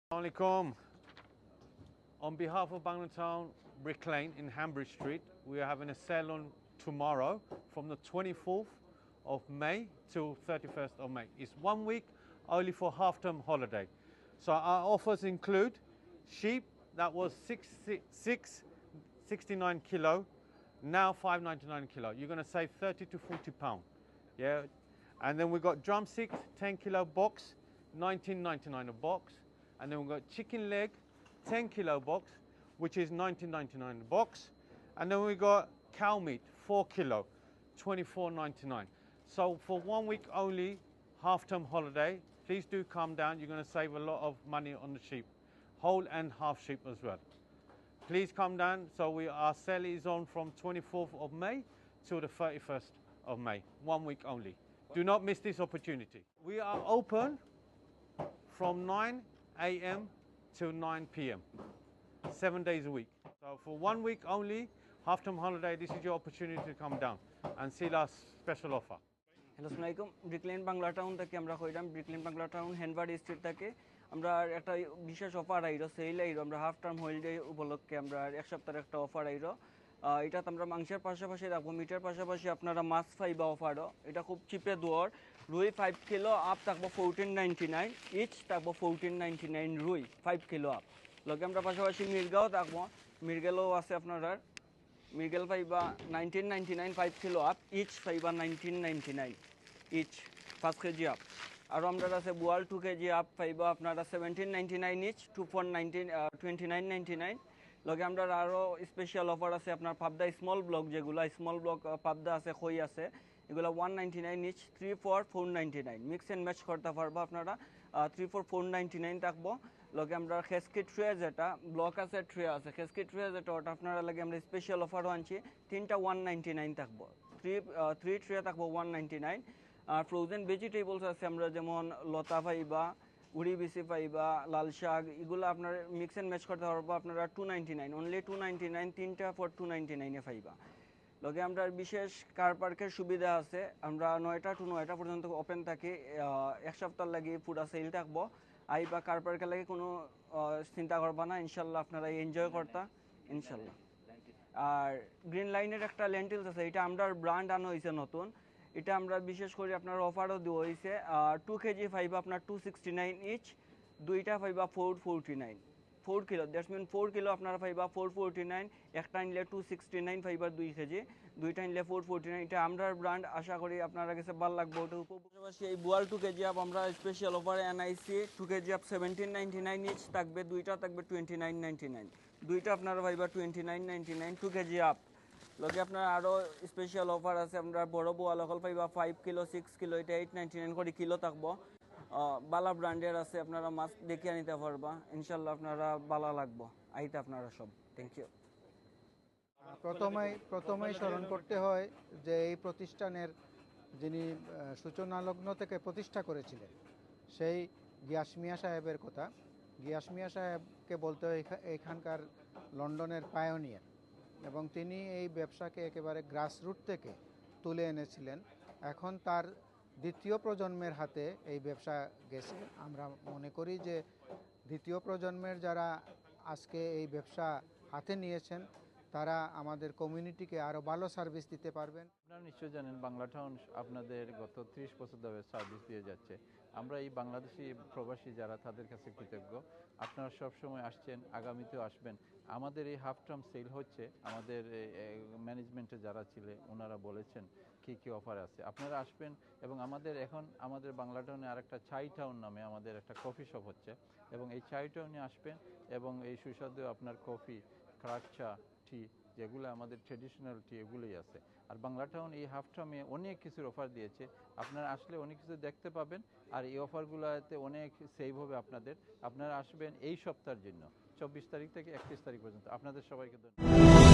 Assalamualaikum. On behalf of Bangladesh Brick Lane in Hambridge Street, we are having a sale on tomorrow from the 24th of May till 31st of May. It's 1 week only for half-term holiday. So our offers include sheep that was 69 kilo, now 5.99 kilo. You're going to save 30 to 40 pound. Yeah, and then we've got drumsticks, 10 kilo box, 19.99 a box. And then we've got chicken leg, 10 kilo box, which is 19.99 a box. And then we've got cow meat, 4 kilo, 24.99. So for 1 week only, half-term holiday, please do come down. You're going to save a lot of money on the sheep, whole and half sheep as well. Please come down. So our sale is on from 24th of May till the 31st of May, 1 week only. Do not miss this opportunity. We are open from 9 a.m. till 9 p.m. 7 days a week. So for 1 week only, half-term holiday, this is your opportunity to come down and see our special offer. Hello আসসালামাইকুম Brick Lane Bangla town থেকে আমরা কইলাম Brick Lane Bangla town হ্যান্ডবার্ড street থেকে আমরা একটা বিশেষ offer আইরো sell আইরো আমরা half term holiday উপলক্ষে আমরা এক সপ্তাহের একটা অফার আইরো এটাতে আমরা মাংসের পাশাপাশি রাখবো মিটের পাশাপাশি আপনারা মাছ পাইবা অফারও এটা খুব চিপে দোয়ার রুই 5 কিলো আপ থাকবো 14.99 ইচ থাকবো 14.99 রুই 5 কিলো আপ লগে আমরা পাশাপাশি মির্গাও থাকবো মির্গেলও আছে আপনারা মির্গেল পাইবা 19.99 5 কিলো আপ ইচ পাইবা 19.99 ইচ 5 কেজি আপ আর আমরা আছে বোয়াল 2 কেজি আপ পাইবা আপনারা 17.99 ইচ 29.99 লগে আমরা আরও স্পেশাল অফার আছে আপনার পাবদা স্মল ব্লক যেগুলো স্মল ব্লক পাবদা আছে খই আছে এগুলো 199 ইচ 34.499 মিক্স অ্যান্ড ম্যাচ করতে পারবো আপনারা 34.499 থাকবো লগে আমরা খেসকি ট্রে যেটা ব্লক আছে ট্রে আছে খেসকি ট্রে যেটা ওটা আপনারা লাগে আমরা স্পেশাল অফারও আনছি তিনটা 199 থাকবো থ্রি ট্রে থাকবো 199 আর ফ্রোজেন ভেজিটেবলস আছে আমরা যেমন লতা পাইবা উড়ি বিসি পাইবা লাল শাক এগুলো আপনার মিক্স অ্যান্ড ম্যাচ করতে পারবো আপনারা 299 অনলি 299 তিনটা ফর 299 এ পাইবা লগে আমরা বিশেষ কার পার্কের সুবিধা আছে আমরা 9টা টু 9টা পর্যন্ত ওপেন থাকি এক সপ্তাহ লাগি পুরো সেল থাকবো আইবা কার পার্কের লাগে কোনো চিন্তা করবা না ইনশাল্লাহ আপনারা এনজয় করতা ইনশাল্লাহ আর গ্রিন লাইনের একটা লেন্টিলস আছে এটা আমরা ব্র্যান্ড আনা হয়েছে নতুন এটা আমরা বিশেষ করে আপনার অফারও দেওয়া হয়েছে 2 কেজি পাইবা আপনার 269 ইচ দুইটা পাইবা 449 4 কিলো দ্যাটস মিন 4 কিলো আপনারা পাইবা 449 একটা নিলে 269 পাইবা 2 কেজি দুইটা নিলে 449 এটা আমরা ব্র্যান্ড আশা করি আপনারা কাছে ভালো লাগবে ওটা পাশাপাশি এই বোয়াল 2 কেজি আপ আমরা স্পেশাল অফারে এনআইসি 2 কেজি আপ 17.99 ইচ থাকবে দুইটা থাকবে 29.99 দুইটা আপনারা পাইবা 29.99 2 কেজি আপ লগে আপনার আরও স্পেশাল অফার আছে আমরা বড় বোয়াল অকল পাইবা 5 কিলো 6 কিলো এটা 8.99 করে কিলো থাকবো বালা ব্র্যান্ডের আছে আপনারা মাছ দেখিয়ে নিতে পারবা ইনশাল্লাহ আপনারা ভালো লাগবো আইতে আপনারা সব থ্যাংক ইউ প্রথমেই স্মরণ করতে হয় যে এই প্রতিষ্ঠানের যিনি সূচনা লগ্ন থেকে প্রতিষ্ঠা করেছিলেন সেই গিয়াস মিয়া সাহেবের কথা গিয়াস মিয়া সাহেবকে বলতে হয় এখানকার লন্ডনের পায়োনিয়ার এবং তিনি এই ব্যবসাকে একেবারে গ্রাসরুট থেকে তুলে এনেছিলেন এখন তার দ্বিতীয় প্রজন্মের হাতে এই ব্যবসা গেছে আমরা মনে করি যে দ্বিতীয় প্রজন্মের যারা আজকে এই ব্যবসা হাতে নিয়েছেন তারা আমাদের কমিউনিটিকে আরও ভালো সার্ভিস দিতে পারবেন। আপনারা নিশ্চয়ই জানেন বাংলা টাউন আপনাদের গত 30 বছর ধরে সার্ভিস দিয়ে যাচ্ছে। আমরা এই বাংলাদেশি প্রবাসী যারা তাদের কাছে কৃতজ্ঞ। আপনারা সব সময় আসছেন, আগামীতেও আসবেন। আমাদের এই হাফ টার্ম সেল হচ্ছে, আমাদের ম্যানেজমেন্টে যারা ছিলেন ওনারা বলেছেন কী কী অফার আছে। আপনারা আসবেন এবং আমাদের বাংলা টাউনে আরেকটা চাই টাউন নামে আমাদের একটা কফি শপ হচ্ছে এবং এই চাই টাউনে আসবেন এবং এই সুস্বাদু আপনার কফি, ক্রাক চা, টি যেগুলো আমাদের ট্রেডিশনাল টি এগুলোই আছে। আর বাংলা টাউন এই হাফ টার্মে অনেক কিছুর অফার দিয়েছে, আপনারা আসলে অনেক কিছু দেখতে পাবেন আর এই অফারগুলোতে অনেক সেভ হবে আপনাদের। আপনারা আসবেন এই সপ্তাহের জন্য 24 তারিখ থেকে 31 তারিখ পর্যন্ত। আপনাদের সবাইকে ধন্যবাদ।